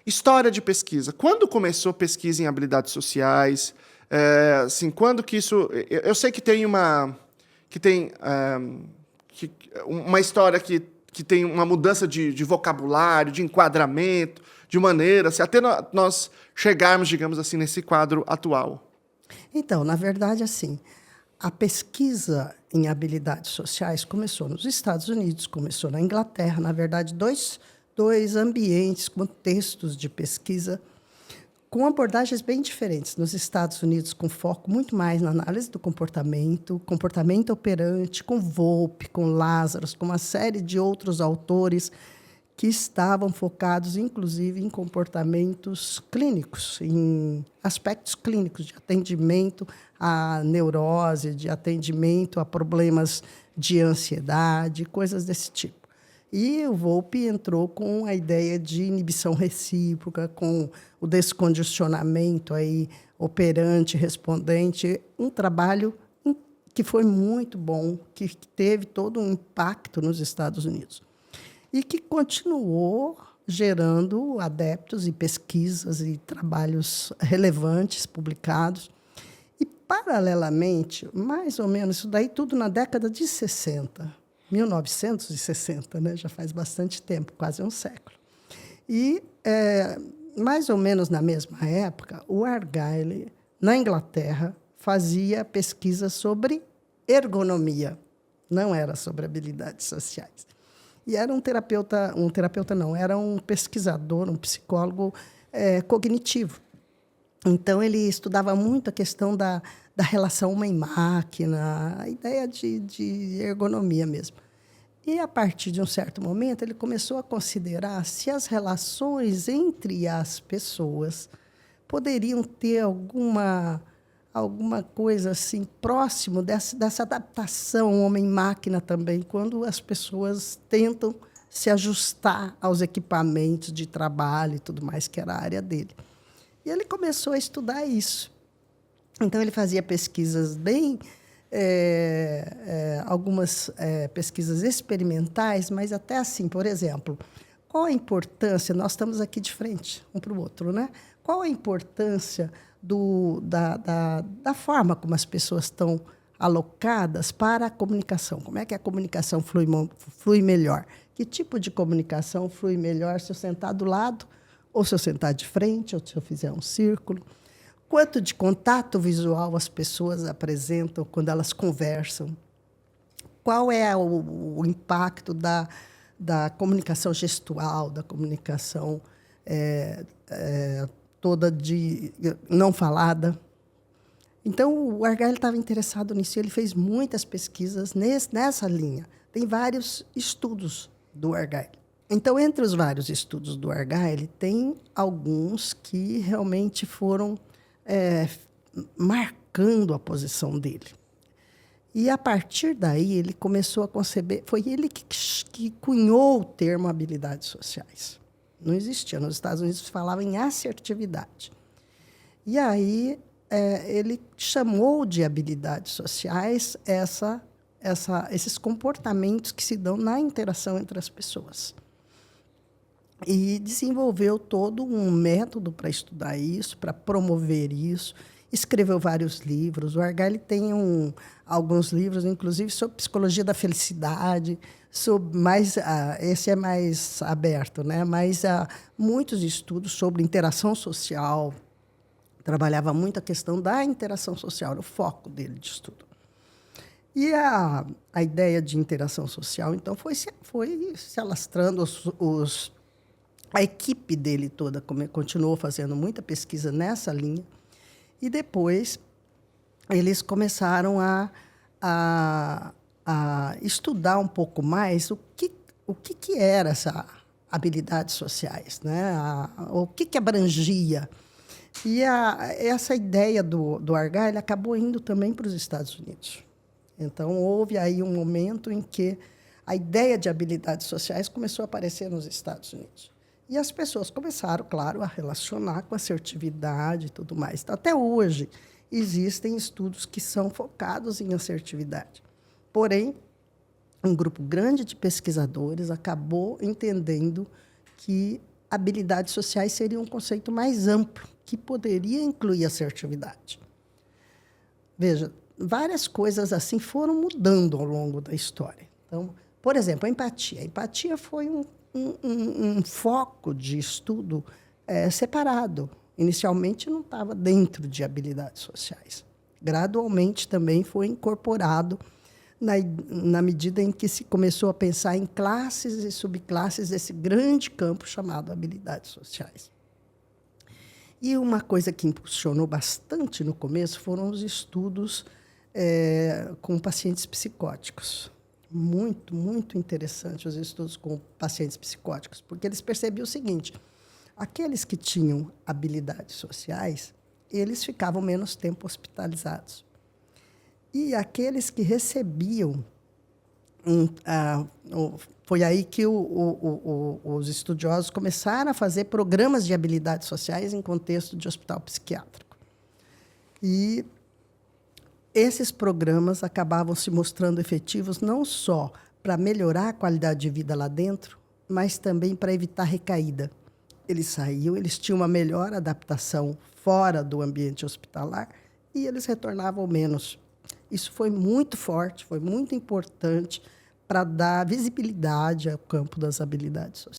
História de pesquisa. Quando começou pesquisa em habilidades sociais? Assim, quando que isso... Eu sei que tem uma... Que tem uma história que tem uma mudança de vocabulário, de enquadramento, de maneira, assim, até nós chegarmos, digamos assim, nesse quadro atual. Então, na verdade, assim, a pesquisa em habilidades sociais começou nos Estados Unidos, começou na Inglaterra. Na verdade, dois ambientes, contextos de pesquisa com abordagens bem diferentes. Nos Estados Unidos, com foco muito mais na análise do comportamento, comportamento operante, com Volpe, com Lazarus, com uma série de outros autores que estavam focados, inclusive, em comportamentos clínicos, em aspectos clínicos de atendimento à neurose, de atendimento a problemas de ansiedade, coisas desse tipo. E o Volpe entrou com a ideia de inibição recíproca, com o descondicionamento aí, operante, respondente, um trabalho que foi muito bom, que teve todo um impacto nos Estados Unidos e que continuou gerando adeptos e pesquisas e trabalhos relevantes publicados. E, paralelamente, mais ou menos, isso daí tudo na década de 60, 1960, né? Já faz bastante tempo, quase um século. E, mais ou menos na mesma época, o Argyll, na Inglaterra, fazia pesquisa sobre ergonomia, não era sobre habilidades sociais. E era um terapeuta não, era um pesquisador, um psicólogo cognitivo. Então, ele estudava muito a questão da relação homem-máquina, a ideia de ergonomia mesmo. E, a partir de um certo momento, ele começou a considerar se as relações entre as pessoas poderiam ter alguma coisa assim próximo dessa adaptação homem-máquina também, quando as pessoas tentam se ajustar aos equipamentos de trabalho e tudo mais, que era a área dele. E ele começou a estudar isso. Então, ele fazia pesquisas algumas pesquisas experimentais, mas até assim, por exemplo, qual a importância, nós estamos aqui de frente um para o outro, né? Qual a importância da forma como as pessoas estão alocadas para a comunicação? Como é que a comunicação flui melhor? Que tipo de comunicação flui melhor se eu sentar do lado, ou se eu sentar de frente, ou se eu fizer um círculo? Quanto de contato visual as pessoas apresentam quando elas conversam? Qual é o impacto da comunicação gestual, da comunicação toda de não falada? Então, o Argyll estava interessado nisso. Ele fez muitas pesquisas nessa linha. Tem vários estudos do Argyll. Então, entre os vários estudos do Argyll, tem alguns que realmente foram marcando a posição dele. E, a partir daí, ele começou a conceber... Foi ele que cunhou o termo habilidades sociais. Não existia. Nos Estados Unidos se falava em assertividade. E aí, ele chamou de habilidades sociais esses comportamentos que se dão na interação entre as pessoas. E desenvolveu todo um método para estudar isso, para promover isso. Escreveu vários livros. O Argyll tem alguns livros, inclusive, sobre psicologia da felicidade, esse é mais aberto, né? Mas há muitos estudos sobre interação social. Trabalhava muito a questão da interação social, era o foco dele de estudo. E a ideia de interação social, então, foi se alastrando. A equipe dele toda continuou fazendo muita pesquisa nessa linha. E, depois, eles começaram a estudar um pouco mais o que era essa habilidades sociais, né? O que abrangia. E essa ideia do Argyll acabou indo também para os Estados Unidos. Então, houve aí um momento em que a ideia de habilidades sociais começou a aparecer nos Estados Unidos. E as pessoas começaram, claro, a relacionar com assertividade e tudo mais. Então, até hoje, existem estudos que são focados em assertividade. Porém, um grupo grande de pesquisadores acabou entendendo que habilidades sociais seria um conceito mais amplo, que poderia incluir assertividade. Veja, várias coisas assim foram mudando ao longo da história. Então, por exemplo, a empatia. A empatia foi um foco de estudo separado. Inicialmente não estava dentro de habilidades sociais. Gradualmente também foi incorporado na medida em que se começou a pensar em classes e subclasses desse grande campo chamado habilidades sociais. E uma coisa que impulsionou bastante no começo foram os estudos com pacientes psicóticos. Muito, muito interessante os estudos com pacientes psicóticos, porque eles percebiam o seguinte: aqueles que tinham habilidades sociais, eles ficavam menos tempo hospitalizados. E aqueles que recebiam... foi aí que os estudiosos começaram a fazer programas de habilidades sociais em contexto de hospital psiquiátrico. E esses programas acabavam se mostrando efetivos não só para melhorar a qualidade de vida lá dentro, mas também para evitar recaída. Eles saíam, eles tinham uma melhor adaptação fora do ambiente hospitalar e eles retornavam menos. Isso foi muito forte, foi muito importante para dar visibilidade ao campo das habilidades sociais.